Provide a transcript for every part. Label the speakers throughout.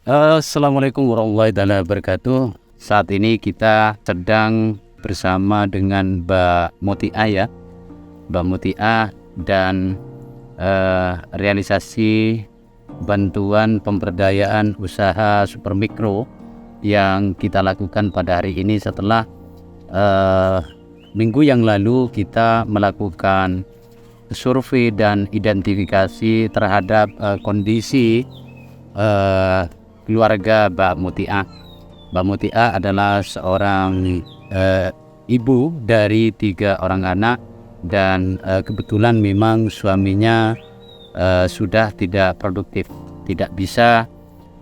Speaker 1: Assalamualaikum warahmatullahi wabarakatuh. Saat ini kita sedang bersama dengan Mbak Mutia ya, Mbak Mutia dan realisasi bantuan pemberdayaan usaha supermikro yang kita lakukan pada hari ini setelah minggu yang lalu kita melakukan survei dan identifikasi terhadap kondisi keluarga Mbak Mutia. Mbak Mutia adalah seorang ibu dari 3 orang anak dan kebetulan memang suaminya sudah tidak produktif, tidak bisa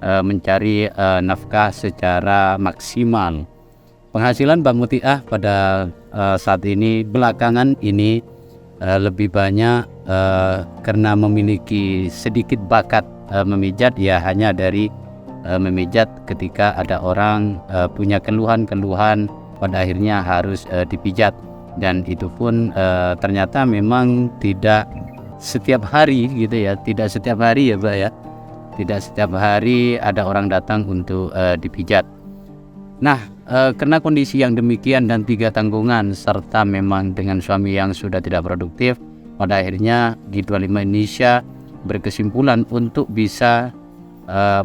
Speaker 1: mencari nafkah secara maksimal. Penghasilan Mbak Mutia pada saat ini belakangan ini lebih banyak karena memiliki sedikit bakat memijat, ya hanya dari memijat ketika ada orang punya keluhan-keluhan pada akhirnya harus dipijat, dan itu pun ternyata memang tidak setiap hari gitu ya, tidak setiap hari ya Mbak ya, tidak setiap hari ada orang datang untuk dipijat. Nah, karena kondisi yang demikian dan 3 tanggungan serta memang dengan suami yang sudah tidak produktif, pada akhirnya G25 Indonesia berkesimpulan untuk bisa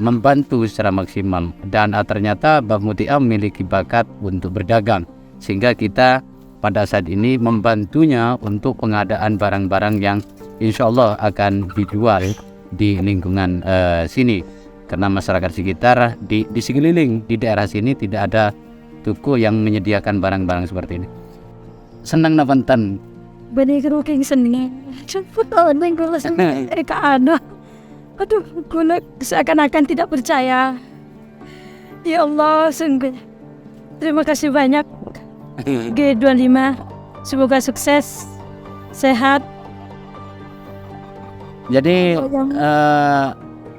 Speaker 1: membantu secara maksimal, dan ternyata Mbak Mutia memiliki bakat untuk berdagang, sehingga kita pada saat ini membantunya untuk pengadaan barang-barang yang insya Allah akan dijual di lingkungan sini, karena masyarakat sekitar di sekeliling di daerah sini tidak ada toko yang menyediakan barang-barang seperti ini. Senang nafantan
Speaker 2: Bani keruking seneng cepet orang kalau seneng ada. Aduh, gue seakan-akan tidak percaya. Ya Allah, sungguh terima kasih banyak G25. Semoga sukses, sehat.
Speaker 1: Jadi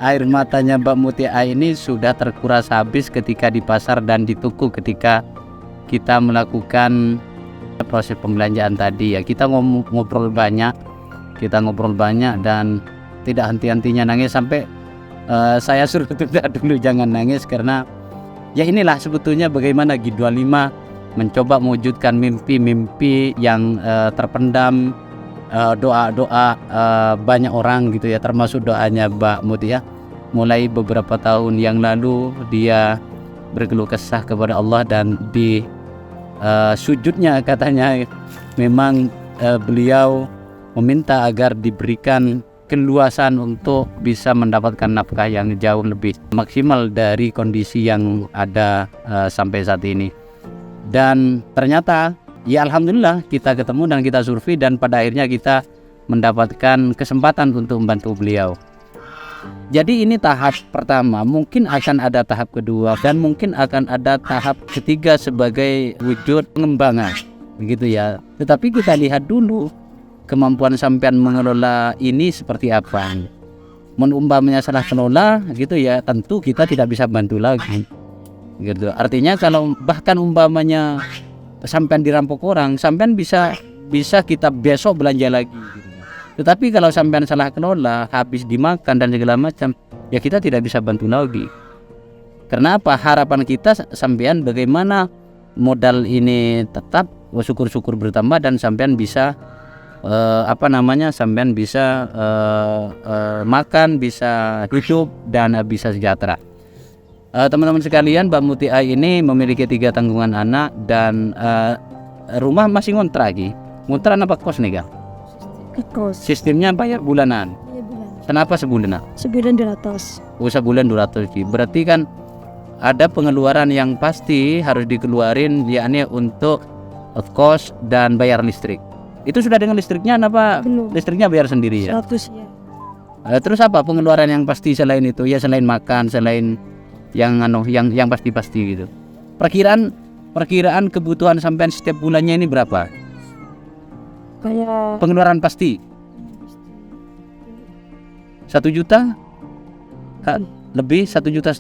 Speaker 1: air matanya Mbak Mutia ini sudah terkuras habis ketika di pasar dan di toko ketika kita melakukan proses pembelanjaan tadi ya. Kita ngobrol banyak dan tidak henti-hentinya nangis sampai saya suruh tunda dulu, jangan nangis, karena ya inilah sebetulnya bagaimana G25 mencoba mewujudkan mimpi-mimpi yang terpendam, doa-doa banyak orang gitu ya, termasuk doanya Mbak Mutia. Mulai beberapa tahun yang lalu dia berkeluh kesah kepada Allah, dan di sujudnya katanya memang beliau meminta agar diberikan keluasan untuk bisa mendapatkan nafkah yang jauh lebih maksimal dari kondisi yang ada sampai saat ini. Dan ternyata ya alhamdulillah kita ketemu dan kita survei, dan pada akhirnya kita mendapatkan kesempatan untuk membantu beliau. Jadi ini tahap pertama, mungkin akan ada tahap kedua, dan mungkin akan ada tahap ketiga sebagai wujud pengembangan begitu ya. Tetapi kita lihat dulu kemampuan sampean mengelola ini seperti apa. Umpamanya salah kelola gitu ya, tentu kita tidak bisa bantu lagi gitu. Artinya kalau bahkan umpamanya sampean dirampok orang, sampean bisa kita besok belanja lagi gitu. Tetapi kalau sampean salah kelola, habis dimakan dan segala macam, ya kita tidak bisa bantu lagi. Karena apa? Harapan kita sampean bagaimana modal ini tetap syukur-syukur bertambah, dan sampean bisa sampean bisa makan, bisa hidup, dan bisa sejahtera. Teman-teman sekalian, Mbak Mutia ini memiliki 3 tanggungan anak, dan rumah masih ngontrak lagi. Ngontrak apa kos nih Kak?
Speaker 2: Kos.
Speaker 1: Sistemnya bayar bulanan.
Speaker 2: Iya, bulan.
Speaker 1: Kenapa sebulan?
Speaker 2: Sebulan 200.
Speaker 1: Sebulan 200. Berarti kan ada pengeluaran yang pasti harus dikeluarin, yakni untuk kos dan bayar listrik. Itu sudah dengan listriknya apa?
Speaker 2: Belum.
Speaker 1: Listriknya bayar sendiri ya?
Speaker 2: 100 ya.
Speaker 1: Terus apa pengeluaran yang pasti selain itu ya, selain makan, selain yang pasti-pasti gitu. Perkiraan kebutuhan sampean setiap bulannya ini berapa?
Speaker 2: Kayak
Speaker 1: Pengeluaran pasti 1 juta? Lebih 1,5 juta?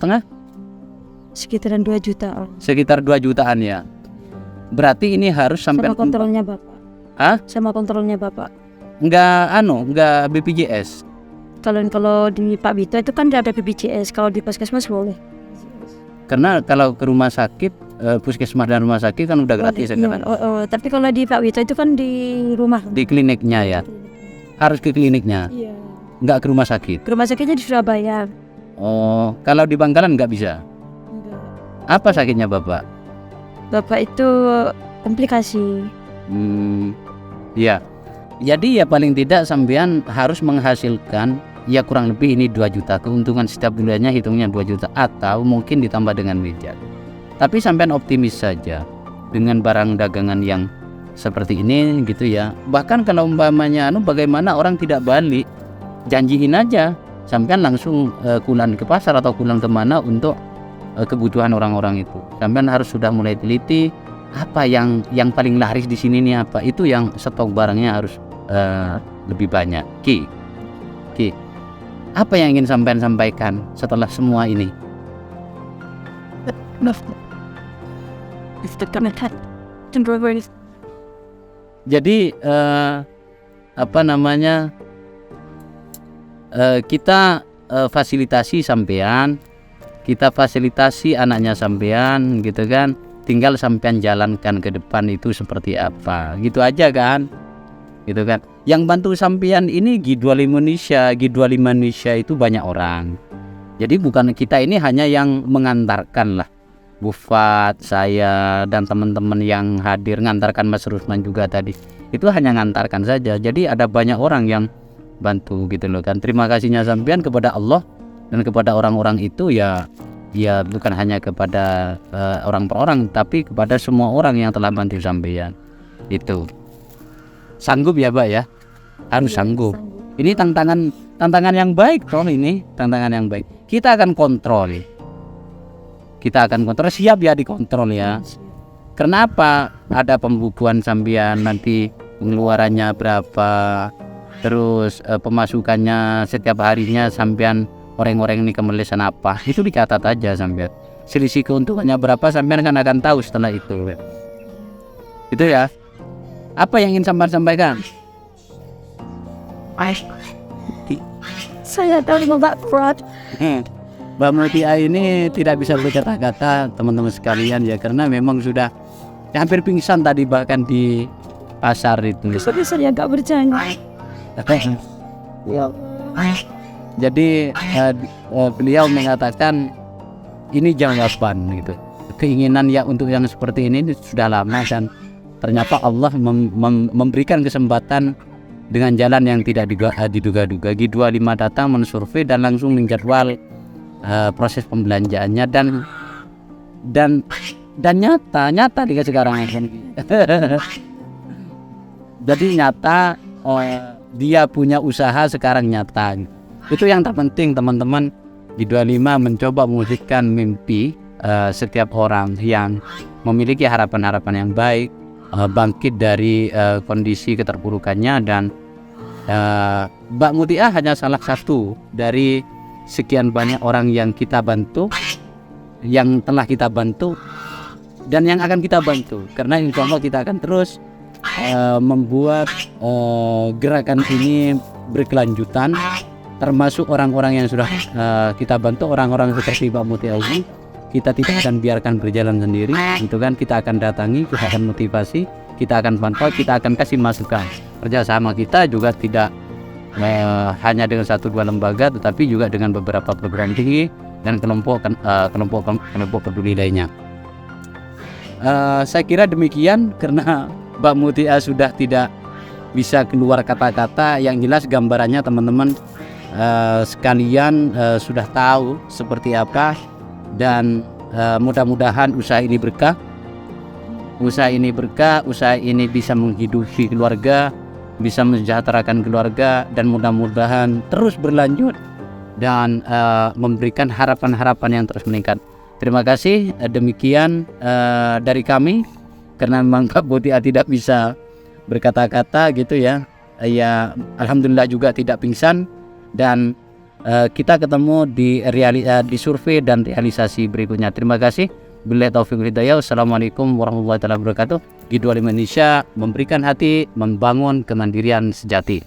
Speaker 2: sekitaran 2 juta.
Speaker 1: Sekitar 2 jutaan ya. Berarti ini harus sampai
Speaker 2: Sama kontrolnya Bapak.
Speaker 1: Hah?
Speaker 2: Sama kontrolnya Bapak.
Speaker 1: Enggak BPJS.
Speaker 2: Kalau di Pak Bito itu kan ada BPJS, kalau di Puskesmas boleh.
Speaker 1: Karena kalau ke rumah sakit, puskesmas dan rumah sakit kan udah gratis
Speaker 2: Iya,
Speaker 1: sekarang.
Speaker 2: tapi kalau di Pak Wito itu kan di rumah.
Speaker 1: Di kliniknya ya, harus ke kliniknya,
Speaker 2: Iya.
Speaker 1: nggak ke rumah sakit.
Speaker 2: Ke rumah sakitnya di Surabaya.
Speaker 1: Oh, kalau di Bangkalan nggak bisa.
Speaker 2: Enggak.
Speaker 1: Apa sakitnya Bapak?
Speaker 2: Bapak itu komplikasi.
Speaker 1: Ya. Jadi ya paling tidak sampean harus menghasilkan ya kurang lebih ini 2 juta. Keuntungan setiap bulannya hitungnya 2 juta atau mungkin ditambah dengan meja. Tapi sampean optimis saja dengan barang dagangan yang seperti ini gitu ya. Bahkan kalau umpamanya bagaimana orang tidak balik, janjiin aja sampean langsung kulan ke pasar atau kulan kemana untuk kebutuhan orang-orang itu. Sampean harus sudah mulai teliti apa yang paling laris di sini nih apa. Itu yang stok barangnya harus lebih banyak. Ki. Apa yang ingin sampean sampaikan setelah semua ini? Jadi apa namanya? Kita fasilitasi sampean, kita fasilitasi anaknya sampean gitu kan. Tinggal sampean jalankan ke depan itu seperti apa. Gitu aja kan. Gitu kan. Yang bantu sampean ini G25 Indonesia. G25 Indonesia itu banyak orang. Jadi bukan kita ini hanya yang mengantarkan lah. Bufat, saya dan teman-teman yang hadir ngantarkan Mas Rusman juga tadi. Itu hanya ngantarkan saja. Jadi ada banyak orang yang bantu gitu loh kan. Terima kasihnya sampean kepada Allah dan kepada orang-orang itu ya bukan hanya kepada orang per orang, tapi kepada semua orang yang telah bantu sampean. Itu sanggup ya Pak ya, harus sanggup. Ini tantangan yang baik toh, ini tantangan yang baik. Kita akan kontrol, siap ya dikontrol ya. Kenapa ada pembukuan sampean nanti pengeluarannya berapa, terus pemasukannya setiap harinya sampean orang-orang ini kemelesan apa, itu dicatat aja sampean. Selisih keuntungannya berapa sampean kan akan tahu setelah itu. Itu ya. Apa yang ingin sampean sampaikan?
Speaker 2: Saya tahu Mbak kuat.
Speaker 1: Mbak Mutia ini tidak bisa berkata-kata teman-teman sekalian ya, karena memang sudah hampir pingsan tadi bahkan di pasar itu.
Speaker 2: Tapi saya nggak bercanda.
Speaker 1: Jadi beliau mengatakan ini jawaban gitu. Keinginan ya untuk yang seperti ini sudah lama dan ternyata Allah memberikan kesempatan dengan jalan yang tidak diduga-duga. G25 datang mensurvei dan langsung menjadwal proses pembelanjaannya dan nyata juga sekarang. Jadi nyata dia punya usaha sekarang nyata. Itu yang terpenting teman-teman. G25 mencoba mewujudkan mimpi setiap orang yang memiliki harapan-harapan yang baik, bangkit dari kondisi keterpurukannya. Dan Mbak Mutia hanya salah satu dari sekian banyak orang yang kita bantu, yang telah kita bantu dan yang akan kita bantu. Karena insya Allah kita akan terus membuat gerakan ini berkelanjutan, termasuk orang-orang yang sudah kita bantu, orang-orang seperti Mbak Mutia ini kita tidak akan biarkan berjalan sendiri. Itu kan kita akan datangi, kita akan motivasi, kita akan pantau, kita akan kasih masukan. Kerjasama kita juga tidak hanya dengan 1-2 lembaga, tetapi juga dengan beberapa perguruan tinggi dan kelompok peduli lainnya. Saya kira demikian, karena Mbak Mutia sudah tidak bisa keluar kata-kata. Yang jelas gambarannya teman-teman sekalian sudah tahu seperti apa. Dan mudah-mudahan usaha ini berkah, usaha ini bisa menghidupi keluarga, bisa mensejahterakan keluarga, dan mudah-mudahan terus berlanjut dan memberikan harapan-harapan yang terus meningkat. Terima kasih. Demikian dari kami, karena memang Mbak Mutia tidak bisa berkata-kata gitu ya. Ya alhamdulillah juga tidak pingsan. Dan kita ketemu di survei dan realisasi berikutnya. Terima kasih. Billahi taufiq wal hidayah. Wassalamualaikum warahmatullahi wabarakatuh. G25 Indonesia memberikan hati, membangun kemandirian sejati.